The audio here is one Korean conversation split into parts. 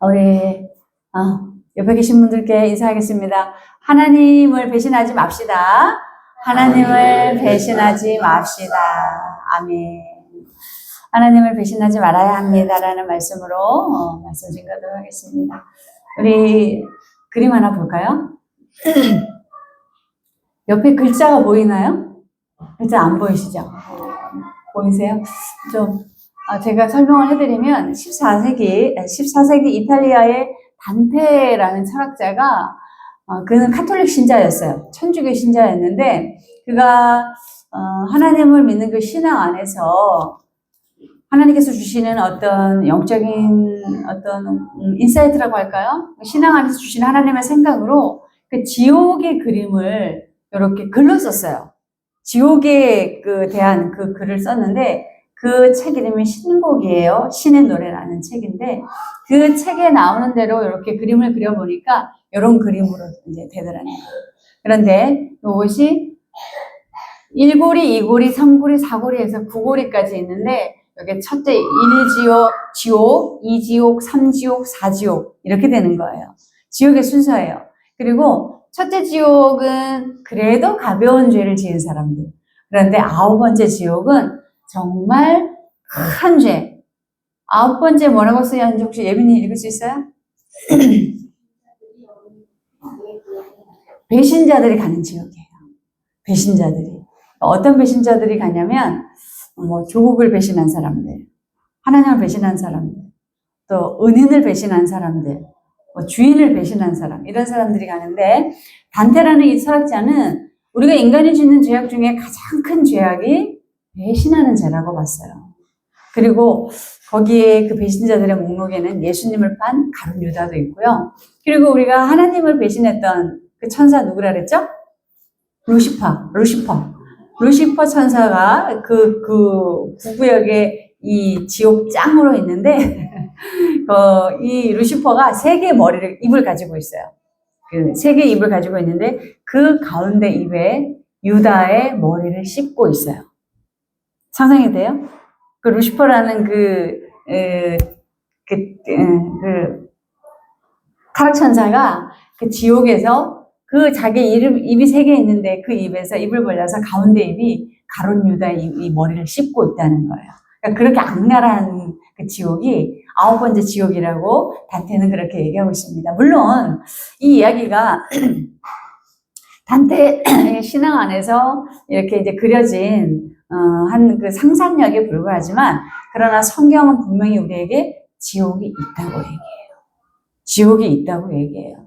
우리 옆에 계신 분들께 인사하겠습니다. 하나님을 배신하지 맙시다. 하나님을 배신하지 맙시다. 아멘. 하나님을 배신하지 말아야 합니다라는 말씀으로 말씀 증거하도록 하겠습니다. 우리 그림 하나 볼까요? 옆에 글자가 보이나요? 글자 안 보이시죠? 보이세요? 제가 설명을 해드리면 14세기 이탈리아의 단테라는 철학자가 그는 카톨릭 신자였어요. 천주교 신자였는데 그가 하나님을 믿는 그 신앙 안에서 하나님께서 주시는 어떤 영적인 인사이트라고 할까요? 신앙 안에서 주시는 하나님의 생각으로 그 지옥의 그림을 이렇게 글로 썼어요. 지옥에 대한 그 글을 썼는데 그 책 이름이 신곡이에요. 신의 노래라는 책인데 그 책에 나오는 대로 이렇게 그림을 그려보니까 이런 그림으로 이제 되더라고요. 그런데 이것이 1고리, 2고리, 3고리, 4고리에서 9고리까지 있는데 여기 첫째 1지옥, 2지옥, 3지옥, 4지옥 이렇게 되는 거예요. 지옥의 순서예요. 그리고 첫째 지옥은 그래도 가벼운 죄를 지은 사람들. 그런데 9번째 지옥은 정말 큰 죄. 9번째 뭐라고 쓰여있는지 혹시 예빈이 읽을 수 있어요? 배신자들이 가는 지옥이에요. 배신자들이. 어떤 배신자들이 가냐면 조국을 배신한 사람들, 하나님을 배신한 사람들, 또 은인을 배신한 사람들, 주인을 배신한 사람, 이런 사람들이 가는데 단테라는 이 철학자는 우리가 인간이 짓는 죄악 중에 가장 큰 죄악이 배신하는 죄라고 봤어요. 그리고 거기에 그 배신자들의 목록에는 예수님을 판 가룟 유다도 있고요. 그리고 우리가 하나님을 배신했던 그 천사 누구라 그랬죠? 루시퍼 천사가 그 구구역에 이 지옥 짱으로 있는데 이 루시퍼가 세 개의 입을 가지고 있어요. 그 세 개의 입을 가지고 있는데 그 가운데 입에 유다의 머리를 씹고 있어요. 상상이 돼요? 그 루시퍼라는 타락 천사가 그 지옥에서 그 자기 입이 세 개 있는데 그 입에서 입을 벌려서 가운데 입이 가룟 유다의 이 머리를 씹고 있다는 거예요. 그러니까 그렇게 악랄한 그 지옥이 9번째 지옥이라고 단테는 그렇게 얘기하고 있습니다. 물론 이 이야기가 단테 신앙 안에서 이렇게 이제 그려진 한 그 상상력에 불과하지만 그러나 성경은 분명히 우리에게 지옥이 있다고 얘기해요. 지옥이 있다고 얘기해요.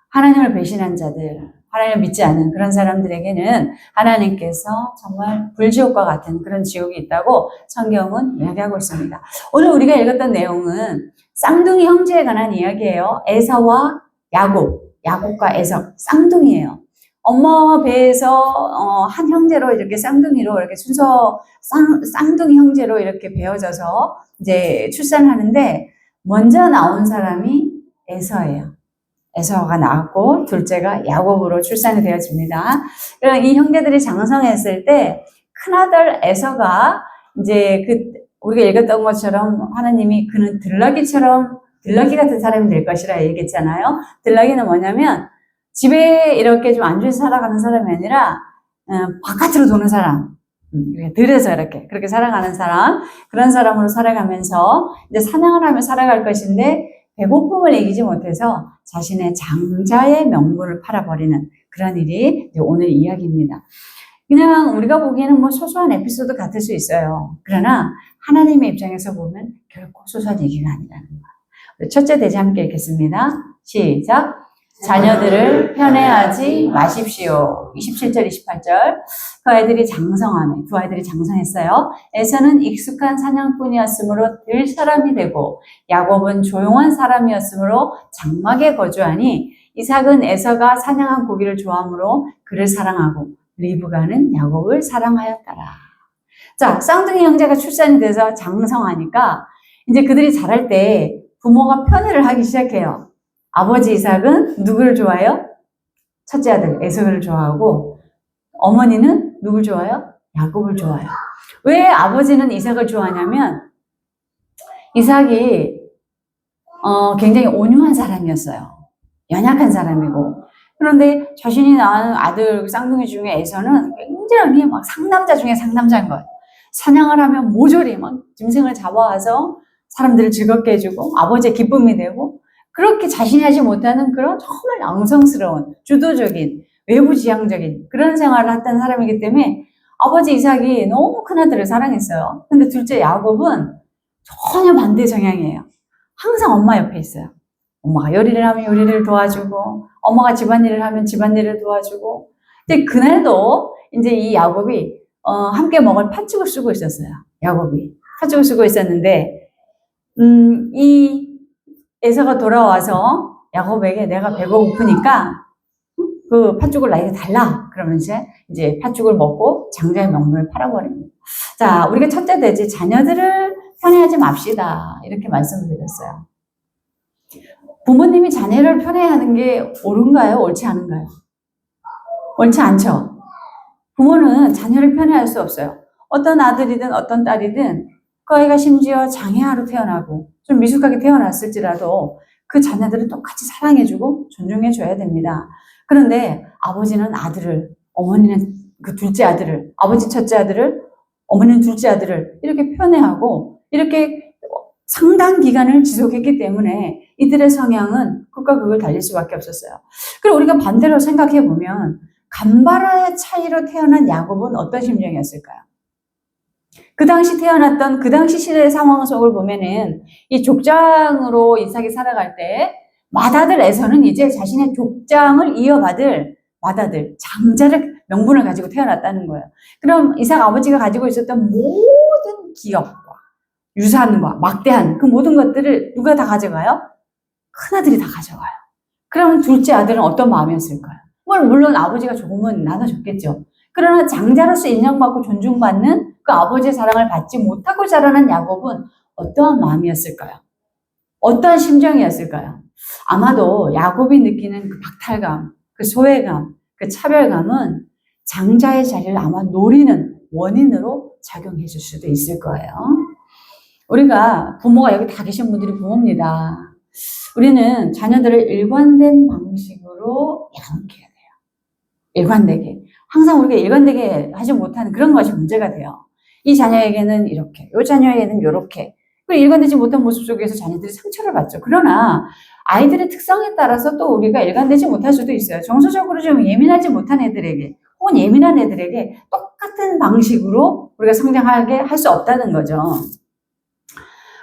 하나님을 배신한 자들, 하나님을 믿지 않는 그런 사람들에게는 하나님께서 정말 불지옥과 같은 그런 지옥이 있다고 성경은 이야기하고 있습니다. 오늘 우리가 읽었던 내용은 쌍둥이 형제에 관한 이야기예요. 에서와 야곱과 에서, 쌍둥이에요. 엄마 배에서 한 형제로 이렇게 쌍둥이로 이렇게 쌍둥이 형제로 이렇게 배어져서 이제 출산하는데 먼저 나온 사람이 에서예요. 에서가 나왔고 둘째가 야곱으로 출산이 되어집니다. 그럼 이 형제들이 장성했을 때 큰아들 에서가 이제 우리가 읽었던 것처럼 하나님이 그는 들나귀 같은 사람이 될 것이라 얘기했잖아요. 들나귀는 뭐냐면 집에 이렇게 좀 안주해서 살아가는 사람이 아니라 바깥으로 도는 사람, 들에서 그렇게 살아가는 사람, 그런 사람으로 살아가면서 이제 사냥을 하며 살아갈 것인데 배고픔을 이기지 못해서 자신의 장자의 명분을 팔아버리는 그런 일이 오늘 이야기입니다. 그냥 우리가 보기에는 소소한 에피소드 같을 수 있어요. 그러나 하나님의 입장에서 보면 결코 소소한 얘기가 아니라는 거예요. 첫째 대지 함께 읽겠습니다. 시작. 자녀들을 편애하지 마십시오. 27절, 28절. 그 아이들이 장성하네. 두 아이들이 장성했어요. 에서는 익숙한 사냥꾼이었으므로 들 사람이 되고 야곱은 조용한 사람이었으므로 장막에 거주하니 이삭은 에서가 사냥한 고기를 좋아하므로 그를 사랑하고 리브가는 야곱을 사랑하였더라. 자, 쌍둥이 형제가 출산이 돼서 장성하니까 이제 그들이 자랄 때 부모가 편애를 하기 시작해요. 아버지 이삭은 누구를 좋아해요? 첫째 아들 에서를 좋아하고 어머니는 누굴 좋아해요? 야곱을 좋아해요. 왜 아버지는 이삭을 좋아하냐면 이삭이 굉장히 온유한 사람이었어요. 연약한 사람이고. 그런데 자신이 낳은 아들 쌍둥이 중에서는 굉장히 막 상남자 중에 상남자인 거예요. 사냥을 하면 모조리 막 짐승을 잡아와서 사람들을 즐겁게 해주고 아버지의 기쁨이 되고, 그렇게 자신이 하지 못하는 그런 정말 앙성스러운 주도적인 외부지향적인 그런 생활을 했던 사람이기 때문에 아버지 이삭이 너무 큰아들을 사랑했어요. 근데 둘째 야곱은 전혀 반대 성향이에요. 항상 엄마 옆에 있어요. 엄마가 요리를 하면 요리를 도와주고, 엄마가 집안일을 하면 집안일을 도와주고. 근데 그날도 이제 이 야곱이 함께 먹을 팥죽을 쓰고 있었어요. 야곱이 팥죽을 쓰고 있었는데, 이 에서가 돌아와서 야곱에게 내가 배고프니까 그 팥죽을 나에게 달라. 그러면서 이제 팥죽을 먹고 장자의 명분을 팔아버립니다. 자, 우리가 첫째 돼지 자녀들을 편애하지 맙시다. 이렇게 말씀을 드렸어요. 부모님이 자녀를 편애하는 게 옳은가요? 옳지 않은가요? 옳지 않죠. 부모는 자녀를 편애할 수 없어요. 어떤 아들이든 어떤 딸이든 그 아이가 심지어 장애아로 태어나고 좀 미숙하게 태어났을지라도 그 자녀들은 똑같이 사랑해주고 존중해줘야 됩니다. 그런데 아버지는 아들을, 어머니는 그 둘째 아들을, 아버지 첫째 아들을, 어머니는 둘째 아들을 이렇게 편애하고 이렇게 상당 기간을 지속했기 때문에 이들의 성향은 극과 극을 달릴 수밖에 없었어요. 그리고 우리가 반대로 생각해 보면 간발의 차이로 태어난 야곱은 어떤 심정이었을까요? 그 당시 태어났던 그 당시 시대의 상황 속을 보면은 이 족장으로 이삭이 살아갈 때 맏아들에서는 이제 자신의 족장을 이어받을 맏아들, 장자를 명분을 가지고 태어났다는 거예요. 그럼 이삭 아버지가 가지고 있었던 모든 기업과 유산과 막대한 그 모든 것들을 누가 다 가져가요? 큰아들이 다 가져가요. 그럼 둘째 아들은 어떤 마음이었을까요? 물론 아버지가 조금은 나눠줬겠죠. 그러나 장자로서 인정받고 존중받는 그 아버지의 사랑을 받지 못하고 자라난 야곱은 어떠한 마음이었을까요? 어떠한 심정이었을까요? 아마도 야곱이 느끼는 그 박탈감, 그 소외감, 그 차별감은 장자의 자리를 아마 노리는 원인으로 작용해 줄 수도 있을 거예요. 우리가 부모가 여기 다 계신 분들이 부모입니다. 우리는 자녀들을 일관된 방식으로 양육해야 돼요. 일관되게. 항상 우리가 일관되게 하지 못하는 그런 것이 문제가 돼요. 이 자녀에게는 이렇게, 이 자녀에게는 이렇게. 일관되지 못한 모습 속에서 자녀들이 상처를 받죠. 그러나 아이들의 특성에 따라서 또 우리가 일관되지 못할 수도 있어요. 정서적으로 좀 예민하지 못한 애들에게 혹은 예민한 애들에게 똑같은 방식으로 우리가 성장하게 할 수 없다는 거죠.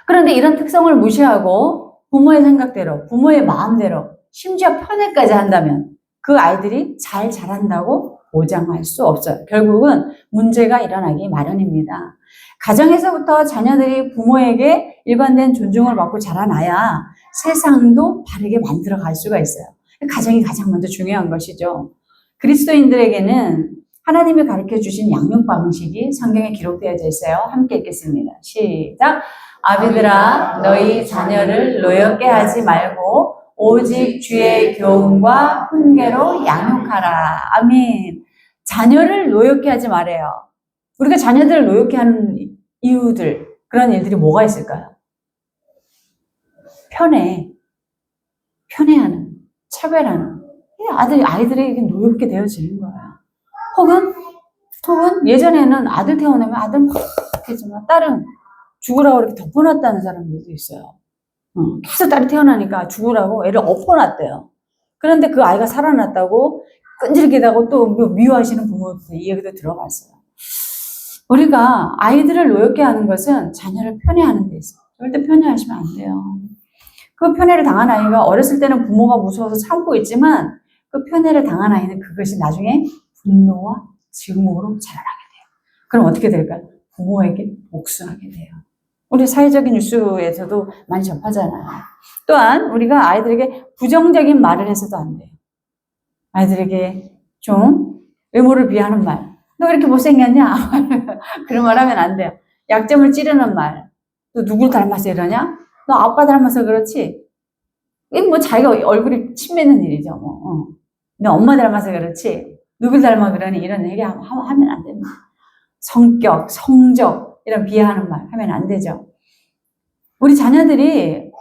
그런데 이런 특성을 무시하고 부모의 생각대로, 부모의 마음대로, 심지어 편애까지 한다면 그 아이들이 잘 자란다고 보장할 수 없어요. 결국은 문제가 일어나기 마련입니다. 가정에서부터 자녀들이 부모에게 일관된 존중을 받고 자라나야 세상도 바르게 만들어 갈 수가 있어요. 가정이 가장 먼저 중요한 것이죠. 그리스도인들에게는 하나님이 가르쳐 주신 양육 방식이 성경에 기록되어져 있어요. 함께 읽겠습니다. 시작. 아비들아, 너희 자녀를 노엽게 하지 말고 오직 주의 교훈과 훈계로 양육하라. 아멘. 자녀를 노엽게 하지 말아요. 우리가 자녀들을 노엽게 하는 이유들, 그런 일들이 뭐가 있을까요? 편애하는, 차별하는. 아이들에게 노엽게 되어지는 거야. 혹은 예전에는 아들 태어나면 아들 막 했지만 딸은 죽으라고 이렇게 덮어놨다는 사람들도 있어요. 계속 딸이 태어나니까 죽으라고 애를 엎어놨대요. 그런데 그 아이가 살아났다고 끈질기다고 또 미워하시는 부모들 이 얘기도 들어봤어요. 우리가 아이들을 노엽게 하는 것은 자녀를 편애하는 데 있어요. 절대 편애하시면 안 돼요. 그 편애를 당한 아이가 어렸을 때는 부모가 무서워서 참고 있지만 그 편애를 당한 아이는 그것이 나중에 분노와 증오로 자라나게 돼요. 그럼 어떻게 될까요? 부모에게 복수하게 돼요. 우리 사회적인 뉴스에서도 많이 접하잖아요. 또한 우리가 아이들에게 부정적인 말을 해서도 안 돼요. 아이들에게 좀 외모를 비하는 말. 너 왜 이렇게 못생겼냐? 그런 말 하면 안 돼요. 약점을 찌르는 말. 너 누굴 닮아서 이러냐? 너 아빠 닮아서 그렇지? 이게 뭐 자기가 얼굴이 침뱉는 일이죠. 너 엄마 닮아서 그렇지? 누굴 닮아 그러니? 이런 얘기 하면 안 됩니다. 성격, 성적, 이런 비하하는 말 하면 안 되죠. 우리 자녀들이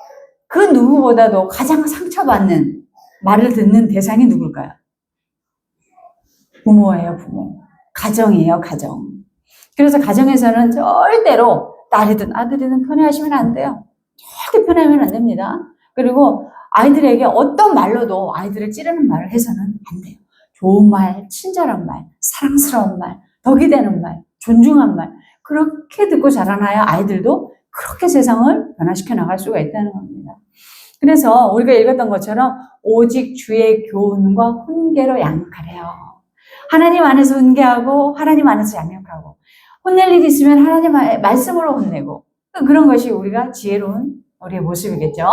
그 누구보다도 가장 상처받는 말을 듣는 대상이 누굴까요? 부모예요, 부모. 가정이에요, 가정. 그래서 가정에서는 절대로 딸이든 아들이든 편애하시면 안 돼요. 절대 편애하면 안 됩니다. 그리고 아이들에게 어떤 말로도 아이들을 찌르는 말을 해서는 안 돼요. 좋은 말, 친절한 말, 사랑스러운 말, 덕이 되는 말, 존중한 말, 그렇게 듣고 자라나야 아이들도 그렇게 세상을 변화시켜 나갈 수가 있다는 겁니다. 그래서 우리가 읽었던 것처럼 오직 주의 교훈과 훈계로 양육하래요. 하나님 안에서 훈계하고 하나님 안에서 양육하고, 혼낼 일이 있으면 하나님의 말씀으로 혼내고, 그런 것이 우리가 지혜로운 우리의 모습이겠죠.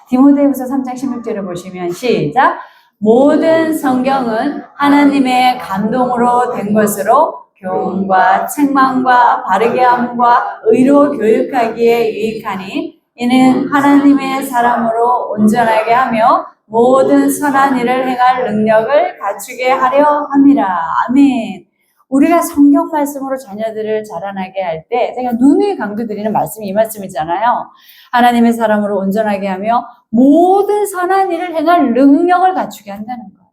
디모데후서 3장 16절을 보시면 시작. 모든 성경은 하나님의 감동으로 된 것으로 교훈과 책망과 바르게 함과 의로 교육하기에 유익하니 이는 하나님의 사람으로 온전하게 하며 모든 선한 일을 행할 능력을 갖추게 하려 함이라. 아멘. 우리가 성경 말씀으로 자녀들을 자라나게 할 때 제가 누누이 강조드리는 말씀이 이 말씀이잖아요. 하나님의 사람으로 온전하게 하며 모든 선한 일을 행할 능력을 갖추게 한다는 거예요.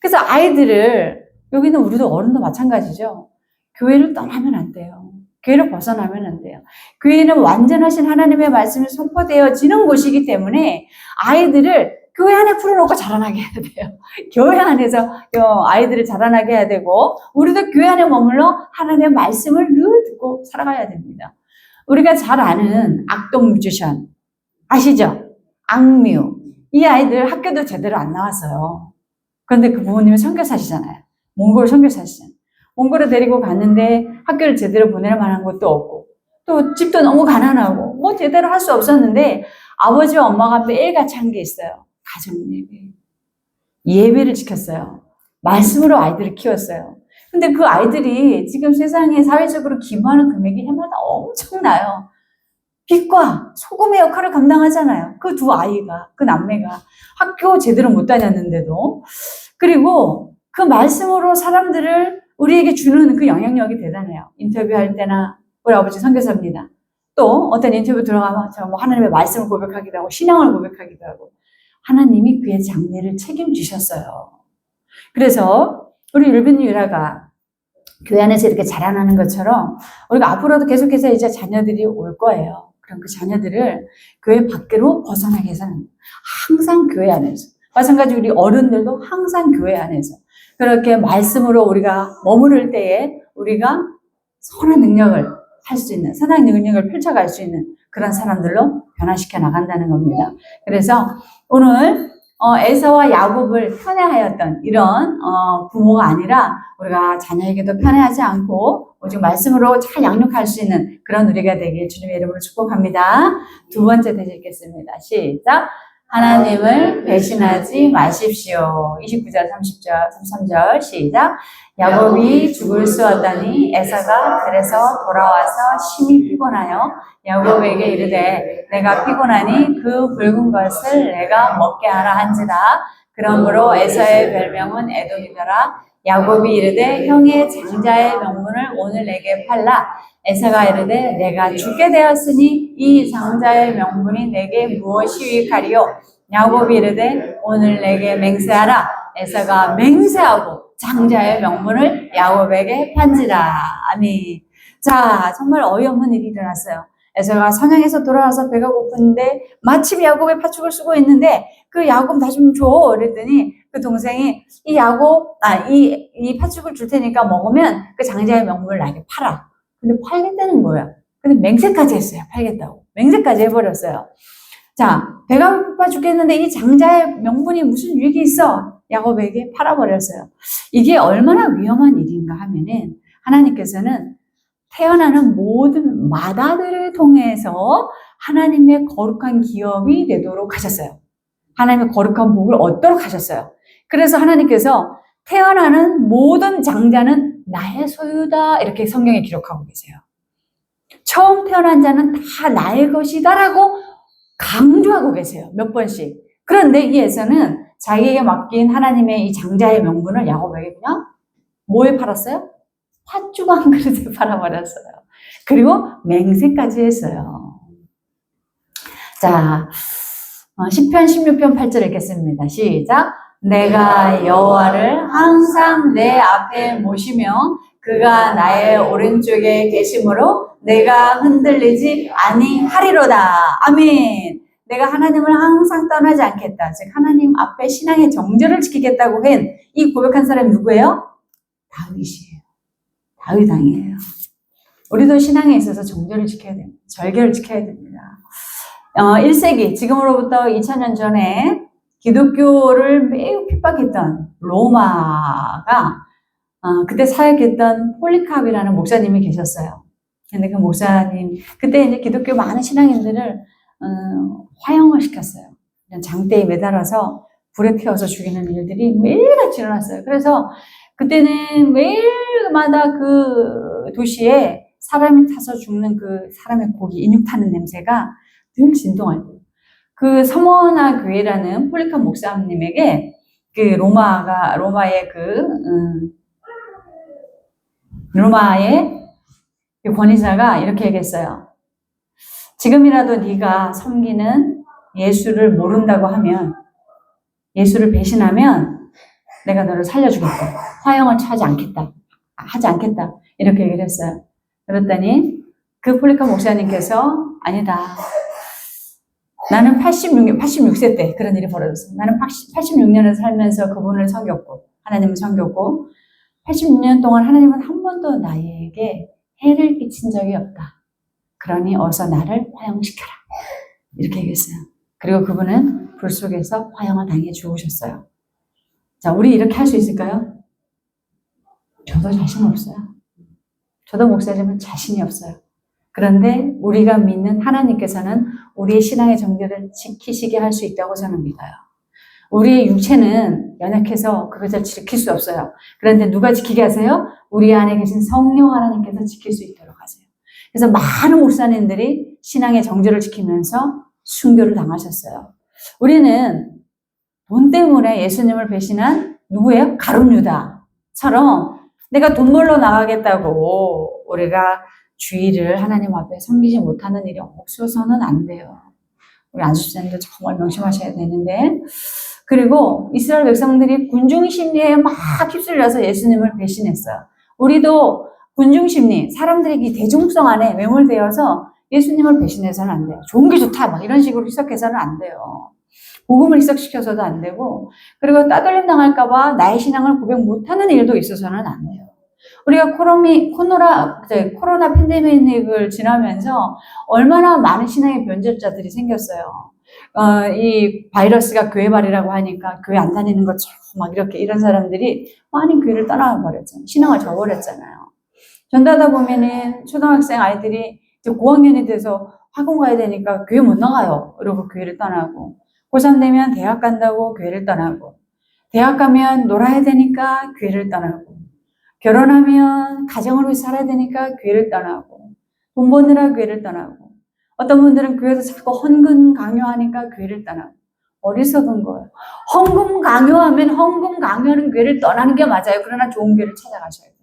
그래서 아이들을, 여기는 우리도 어른도 마찬가지죠. 교회를 떠나면 안 돼요. 교회를 벗어나면 안 돼요. 교회는 완전하신 하나님의 말씀이 선포되어지는 곳이기 때문에 아이들을 교회 안에 풀어놓고 자라나게 해야 돼요. 교회 안에서 아이들을 자라나게 해야 되고, 우리도 교회 안에 머물러 하나님의 말씀을 늘 듣고 살아가야 됩니다. 우리가 잘 아는 악동 뮤지션 아시죠? 악뮤. 이 아이들 학교도 제대로 안 나왔어요. 그런데 그 부모님은 선교사시잖아요. 몽골 선교사시잖아요. 몽골에 데리고 갔는데 학교를 제대로 보낼 만한 것도 없고, 또 집도 너무 가난하고 뭐 제대로 할 수 없었는데 아버지와 엄마가 매일같이 한 게 있어요. 가정 예배. 예배를 지켰어요. 말씀으로 아이들을 키웠어요. 근데 그 아이들이 지금 세상에 사회적으로 기부하는 금액이 해마다 엄청나요. 빛과 소금의 역할을 감당하잖아요. 그 두 아이가, 그 남매가 학교 제대로 못 다녔는데도. 그리고 그 말씀으로 사람들을 우리에게 주는 그 영향력이 대단해요. 인터뷰할 때나, 우리 아버지 선교사입니다. 또 어떤 인터뷰 들어가면 제가 뭐 하나님의 말씀을 고백하기도 하고 신앙을 고백하기도 하고, 하나님이 그의 장래를 책임지셨어요. 그래서 우리 율빈 유라가 교회 안에서 이렇게 자라나는 것처럼 우리가 앞으로도 계속해서 이제 자녀들이 올 거예요. 그럼 그 자녀들을 교회 밖으로 벗어나게 해서는 항상 교회 안에서, 마찬가지로 우리 어른들도 항상 교회 안에서 그렇게 말씀으로 우리가 머무를 때에 우리가 선한 능력을 할 수 있는, 선한 능력을 펼쳐갈 수 있는 그런 사람들로 변화시켜 나간다는 겁니다. 그래서 오늘 에서와 야곱을 편애하였던 이런 부모가 아니라 우리가 자녀에게도 편애하지 않고 오직 말씀으로 잘 양육할 수 있는 그런 우리가 되길 주님의 이름으로 축복합니다. 두 번째 대신 읽겠습니다. 시작. 하나님을 배신하지 마십시오. 29절, 30절, 33절 시작. 야곱이 죽을 수 없다니 에서가 그래서 돌아와서 심히 피곤하여 야곱에게 이르되 내가 피곤하니 그 붉은 것을 내가 먹게 하라 한지라. 그러므로 에서의 별명은 에돔이더라. 야곱이 이르되 형의 장자의 명분을 오늘 내게 팔라. 에서가 이르되 내가 죽게 되었으니 이 장자의 명분이 내게 무엇이 유익하리요? 야곱이 이르되 오늘 내게 맹세하라. 에서가 맹세하고 장자의 명분을 야곱에게 판지라. 아멘. 자, 정말 어이없는 일이 일어났어요. 에서가 사냥에서 돌아와서 배가 고픈데 마침 야곱의 팥죽을 쓰고 있는데 그 야곱 나 좀 줘. 그랬더니 그 동생이 이 팥죽을 줄 테니까 먹으면 그 장자의 명분을 나에게 팔아. 근데 팔겠다는 거야. 근데 맹세까지 했어요. 팔겠다고. 맹세까지 해버렸어요. 자, 배가 고파 죽겠는데 이 장자의 명분이 무슨 유익이 있어? 야곱에게 팔아버렸어요. 이게 얼마나 위험한 일인가 하면은 하나님께서는 태어나는 모든 맏아들을 통해서 하나님의 거룩한 기업이 되도록 하셨어요. 하나님의 거룩한 복을 얻도록 하셨어요. 그래서 하나님께서 태어나는 모든 장자는 나의 소유다 이렇게 성경에 기록하고 계세요. 처음 태어난 자는 다 나의 것이다라고 강조하고 계세요. 몇 번씩. 그런데 이 에서는 자기에게 맡긴 하나님의 이 장자의 명분을 야곱에게 그냥 뭐에 팔았어요? 팥죽 한 그릇에 팔아버렸어요. 그리고 맹세까지 했어요. 자, 시편 16편 8절 읽겠습니다. 시작. 내가 여호와를 항상 내 앞에 모시며 그가 나의 오른쪽에 계심으로 내가 흔들리지 아니하리로다. 아멘. 내가 하나님을 항상 떠나지 않겠다. 즉 하나님 앞에 신앙의 정절을 지키겠다고 한 이 고백한 사람이 누구예요? 다윗이에요. 다윗 왕이에요. 우리도 신앙에 있어서 정절을 지켜야 됩니다. 절개를 지켜야 됩니다. 1세기, 지금으로부터 2000년 전에 기독교를 매우 핍박했던 로마가 그때 사역했던 폴리캅이라는 목사님이 계셨어요. 근데 그 목사님, 그때 이제 기독교 많은 신앙인들을 화형을 시켰어요. 장대에 매달아서 불에 태워서 죽이는 일들이 매일같이 일어났어요. 그래서 그때는 매일마다 그 도시에 사람이 타서 죽는 그 사람의 고기, 인육 타는 냄새가 늘 진동할 거예요. 그 서머나 교회라는 폴리캅 목사님에게 그 로마의 그 권위자가 이렇게 얘기했어요. 지금이라도 네가 섬기는 예수를 모른다고 하면, 예수를 배신하면 내가 너를 살려주겠다. 화형을 하지 않겠다. 이렇게 얘기를 했어요. 그랬더니 그 폴리캅 목사님께서 아니다. 나는 86세 때 그런 일이 벌어졌어요. 나는 86년을 살면서 그분을 섬겼고, 하나님을 섬겼고, 86년 동안 하나님은 한 번도 나에게 해를 끼친 적이 없다. 그러니 어서 나를 화형시켜라. 이렇게 얘기했어요. 그리고 그분은 불 속에서 화형을 당해 죽으셨어요. 자, 우리 이렇게 할 수 있을까요? 저도 자신 없어요. 저도 목사님은 자신이 없어요. 그런데 우리가 믿는 하나님께서는 우리의 신앙의 정죄를 지키시게 할 수 있다고 저는 믿어요. 우리의 육체는 연약해서 그것을 지킬 수 없어요. 그런데 누가 지키게 하세요? 우리 안에 계신 성령 하나님께서 지킬 수 있도록 하세요. 그래서 많은 목사님들이 신앙의 정죄를 지키면서 순교를 당하셨어요. 우리는 돈 때문에 예수님을 배신한 누구예요? 가룟 유다처럼 내가 돈 벌러 나가겠다고 우리가 주의를 하나님 앞에 섬기지 못하는 일이 없어서는 안 돼요. 우리 안수사님도 정말 명심하셔야 되는데, 그리고 이스라엘 백성들이 군중심리에 막 휩쓸려서 예수님을 배신했어요. 우리도 군중심리, 사람들이 대중성 안에 매몰되어서 예수님을 배신해서는 안 돼요. 좋은 게 좋다 막 이런 식으로 희석해서는 안 돼요. 복음을 희석시켜서도 안 되고, 그리고 따돌림 당할까 봐 나의 신앙을 고백 못하는 일도 있어서는 안 돼요. 우리가 코로나 팬데믹을 지나면서 얼마나 많은 신앙의 변절자들이 생겼어요. 이 바이러스가 교회발이라고 하니까 교회 안 다니는 것처럼 막 이렇게 이런 사람들이 많이 교회를 떠나버렸잖아요. 신앙을 저버렸잖아요. 전도하다 보면은 초등학생 아이들이 이제 고학년이 돼서 학원 가야 되니까 교회 못 나가요. 이러고 교회를 떠나고, 고3 되면 대학 간다고 교회를 떠나고, 대학 가면 놀아야 되니까 교회를 떠나고, 결혼하면 가정을 위해 살아야 되니까 교회를 떠나고, 돈 버느라 교회를 떠나고, 어떤 분들은 교회에서 자꾸 헌금 강요하니까 교회를 떠나고. 어리석은 거예요. 헌금 강요하면 헌금 강요하는 교회를 떠나는 게 맞아요. 그러나 좋은 교회를 찾아가셔야 돼요.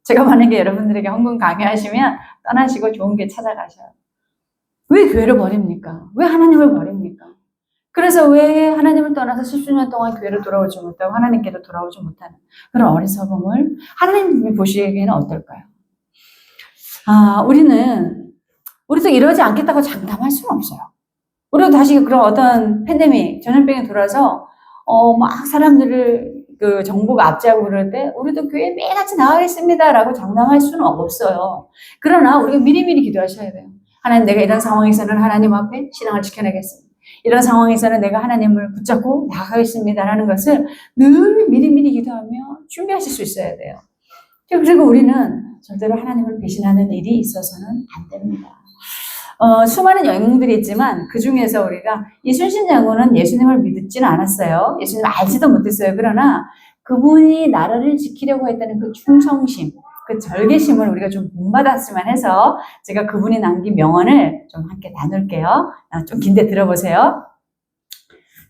제가 만약에 여러분들에게 헌금 강요하시면 떠나시고 좋은 교회 찾아가셔요. 왜 교회를 버립니까? 왜 하나님을 버립니까? 그래서 왜 하나님을 떠나서 10수년 동안 교회를 돌아오지 못하고 하나님께로 돌아오지 못하는 그런 어리석음을 하나님이 보시기에는 어떨까요? 우리도 이러지 않겠다고 장담할 수는 없어요. 우리도 다시 그런 어떤 팬데믹, 전염병이 돌아서 막 사람들을 그 정부가 압제하고 그럴 때 우리도 교회에 매일같이 나가겠습니다라고 장담할 수는 없어요. 그러나 우리가 미리미리 기도하셔야 돼요. 하나님, 내가 이런 상황에서는 하나님 앞에 신앙을 지켜내겠습니다. 이런 상황에서는 내가 하나님을 붙잡고 나가겠습니다라는 것을 늘 미리미리 기도하며 준비하실 수 있어야 돼요. 그리고 우리는 절대로 하나님을 배신하는 일이 있어서는 안 됩니다. 수많은 영웅들이 있지만 그 중에서 우리가 이순신 장군은 예수님을 믿지는 않았어요. 예수님을 알지도 못했어요. 그러나 그분이 나라를 지키려고 했다는 그 충성심, 그 절개심을 우리가 좀 본받았으면 해서 제가 그분이 남긴 명언을 좀 함께 나눌게요. 좀 긴데 들어보세요.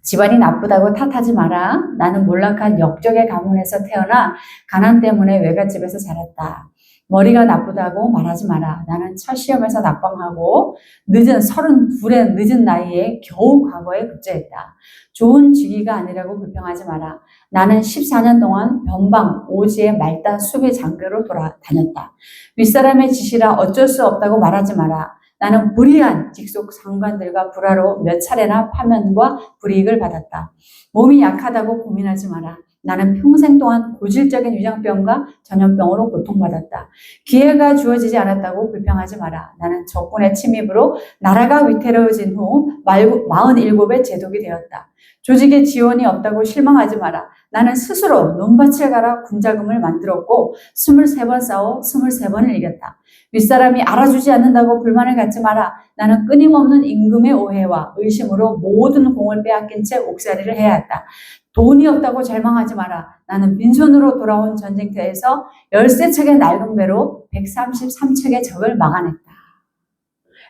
집안이 나쁘다고 탓하지 마라. 나는 몰락한 역적의 가문에서 태어나 가난 때문에 외갓집에서 자랐다. 머리가 나쁘다고 말하지 마라. 나는 첫 시험에서 낙방하고 늦은 32의 늦은 나이에 겨우 과거에 급제했다. 좋은 직위가 아니라고 불평하지 마라. 나는 14년 동안 변방, 오지의 말단 수비 장교로 돌아다녔다. 윗사람의 지시라 어쩔 수 없다고 말하지 마라. 나는 불의한 직속 상관들과 불화로 몇 차례나 파면과 불이익을 받았다. 몸이 약하다고 고민하지 마라. 나는 평생 동안 고질적인 위장병과 전염병으로 고통받았다. 기회가 주어지지 않았다고 불평하지 마라. 나는 적군의 침입으로 나라가 위태로워진 후 47의 제독이 되었다. 조직에 지원이 없다고 실망하지 마라. 나는 스스로 논밭을 갈아 군자금을 만들었고 23번 싸워 23번을 이겼다. 윗사람이 알아주지 않는다고 불만을 갖지 마라. 나는 끊임없는 임금의 오해와 의심으로 모든 공을 빼앗긴 채 옥살이를 해야 했다. 돈이 없다고 절망하지 마라. 나는 빈손으로 돌아온 전쟁터에서 13척의 낡은 배로 133척의 적을 막아냈다.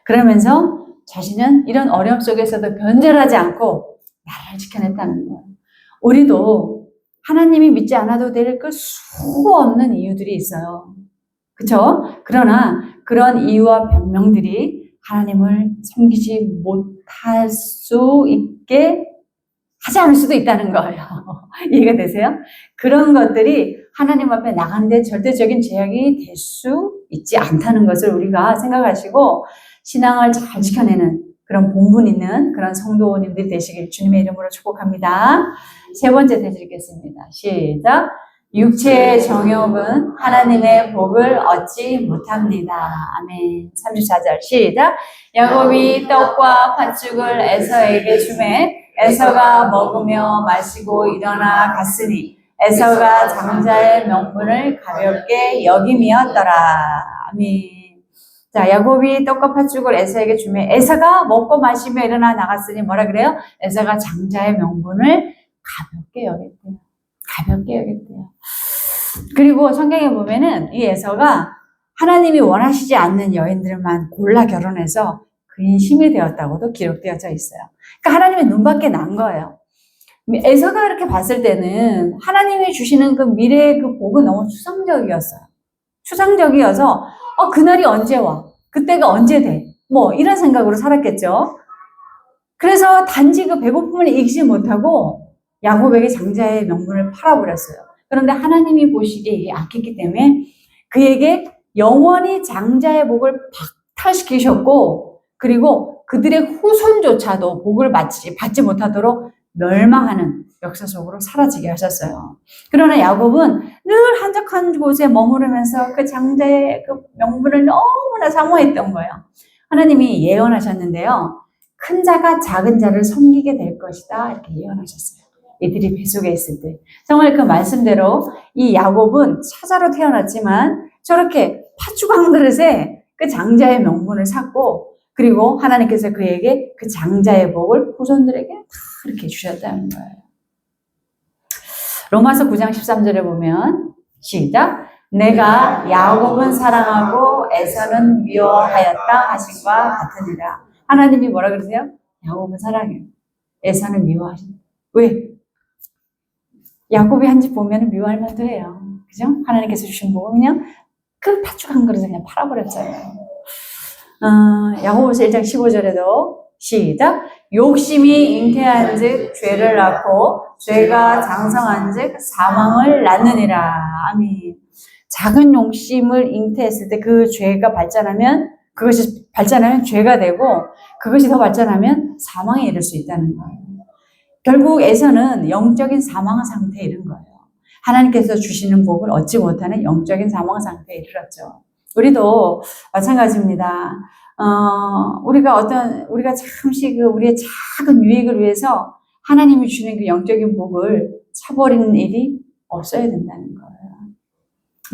그러면서 자신은 이런 어려움 속에서도 변절하지 않고 나라를 지켜냈다는 거예요. 우리도 하나님이 믿지 않아도 될 그 수 없는 이유들이 있어요. 그렇죠? 그러나 그런 이유와 변명들이 하나님을 섬기지 못할 수 있게 하지 않을 수도 있다는 거예요. 이해가 되세요? 그런 것들이 하나님 앞에 나가는데 절대적인 제약이 될 수 있지 않다는 것을 우리가 생각하시고 신앙을 잘 지켜내는 그런 본분 있는 그런 성도님들이 되시길 주님의 이름으로 축복합니다. 세 번째 드리겠습니다. 시작. 육체의 정욕은 하나님의 복을 얻지 못합니다. 아멘. 34절 시작. 야곱이 떡과 팥죽을 에서에게 주매 에서가 먹으며 마시고 일어나 갔으니 에서가 장자의 명분을 가볍게 여김이었더라. 아멘. 자, 야곱이 떡과 팥죽을 에서에게 주매 에서가 먹고 마시며 일어나 나갔으니 뭐라 그래요? 에서가 장자의 명분을 가볍게 여겼대요. 가볍게 여겼대요. 그리고 성경에 보면은 이 에서가 하나님이 원하시지 않는 여인들만 골라 결혼해서 근심이 되었다고도 기록되어져 있어요. 그러니까 하나님의 눈밖에 난 거예요. 에서가 이렇게 봤을 때는 하나님이 주시는 그 미래의 그 복은 너무 추상적이었어요. 추상적이어서 그날이 언제 와? 그때가 언제 돼? 뭐 이런 생각으로 살았겠죠. 그래서 단지 그 배고픔을 이기지 못하고 야곱에게 장자의 명분을 팔아버렸어요. 그런데 하나님이 보시기에 이게 악했기 때문에 그에게 영원히 장자의 복을 박탈시키셨고 그리고 그들의 후손조차도 복을 받지 못하도록 멸망하는 역사 속으로 사라지게 하셨어요. 그러나 야곱은 늘 한적한 곳에 머무르면서 그 장자의 그 명분을 너무나 사모했던 거예요. 하나님이 예언하셨는데요. 큰 자가 작은 자를 섬기게 될 것이다. 이렇게 예언하셨어요. 이들이 뱃속에 있을 때. 정말 그 말씀대로 이 야곱은 사자로 태어났지만 저렇게 팥죽 한 그릇에 그 장자의 명분을 샀고 그리고 하나님께서 그에게 그 장자의 복을 후손들에게 다 이렇게 주셨다는 거예요. 로마서 9장 13절에 보면 시작. 내가 야곱은 사랑하고 에서는 미워하였다 하신과 같으니라. 하나님이 뭐라 그러세요? 야곱은 사랑해요. 에서는 미워하신다. 왜? 야곱이 한 집 보면 미워할 만도 해요. 그죠? 하나님께서 주신 복은 그냥 그 팥죽 한 그릇을 그냥 팔아버렸잖아요. 야고보서 1장 15절에도 시작. 욕심이 잉태한 즉 죄를 낳고 죄가 장성한 즉 사망을 낳느니라. 아멘. 작은 욕심을 잉태했을 때 그 죄가 그것이 발전하면 죄가 되고 그것이 더 발전하면 사망에 이를 수 있다는 거예요. 결국 에서는 영적인 사망 상태에 이른 거예요. 하나님께서 주시는 복을 얻지 못하는 영적인 사망 상태에 이르렀죠. 우리도 마찬가지입니다. 우리가 잠시 우리의 작은 유익을 위해서 하나님이 주는 그 영적인 복을 차버리는 일이 없어야 된다는 거예요.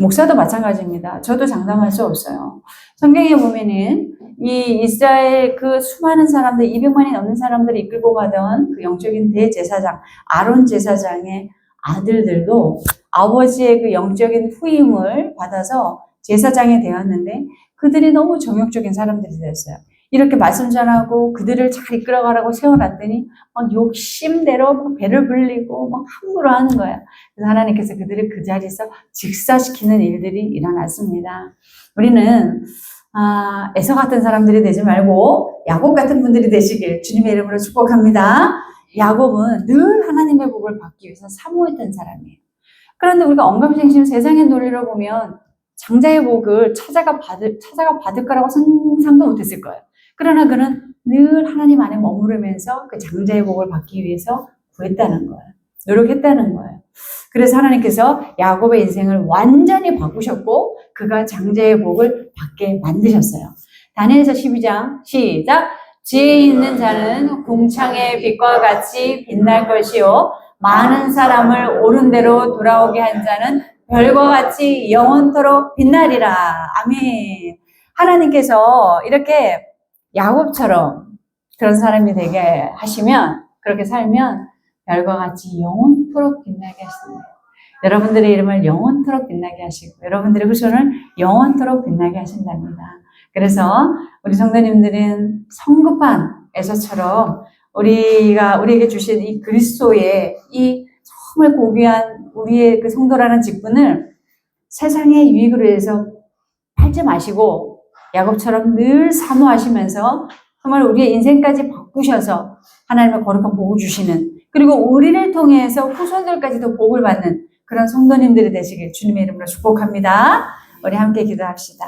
목사도 마찬가지입니다. 저도 장담할 수 없어요. 성경에 보면은 이 이스라엘 그 수많은 사람들, 200만이 넘는 사람들을 이끌고 가던 그 영적인 대제사장, 아론 제사장의 아들들도 아버지의 그 영적인 후임을 받아서 제사장이 되었는데 그들이 너무 정욕적인 사람들이 됐어요. 이렇게 말씀 전하고 그들을 잘 이끌어가라고 세워놨더니 막 욕심대로 막 배를 불리고 막 함부로 하는 거야. 그래서 하나님께서 그들을 그 자리에서 직사시키는 일들이 일어났습니다. 우리는 에서 같은 사람들이 되지 말고 야곱 같은 분들이 되시길 주님의 이름으로 축복합니다. 야곱은 늘 하나님의 복을 받기 위해서 사모했던 사람이에요. 그런데 우리가 언감생심 세상의 논리로 보면 장자의 복을 찾아가 받을 거라고 상상도 못했을 거예요. 그러나 그는 늘 하나님 안에 머무르면서 그 장자의 복을 받기 위해서 구했다는 거예요. 노력했다는 거예요. 그래서 하나님께서 야곱의 인생을 완전히 바꾸셨고 그가 장자의 복을 받게 만드셨어요. 다니엘서 12장 시작. 지혜 있는 자는 궁창의 빛과 같이 빛날 것이요 많은 사람을 옳은 대로 돌아오게 한 자는 별과 같이 영원토록 빛나리라. 아멘. 하나님께서 이렇게 야곱처럼 그런 사람이 되게 하시면, 그렇게 살면 별과 같이 영원토록 빛나게 하십니다. 여러분들의 이름을 영원토록 빛나게 하시고 여러분들의 후손을 영원토록 빛나게 하신답니다. 그래서 우리 성도님들은 성급한 에서처럼 우리에게 주신 이 그리스도의 이 정말 고귀한 우리의 그 성도라는 직분을 세상의 유익으로 해서 팔지 마시고 야곱처럼 늘 사모하시면서 정말 우리의 인생까지 바꾸셔서 하나님의 거룩한 복을 주시는, 그리고 우리를 통해서 후손들까지도 복을 받는 그런 성도님들이 되시길 주님의 이름으로 축복합니다. 우리 함께 기도합시다.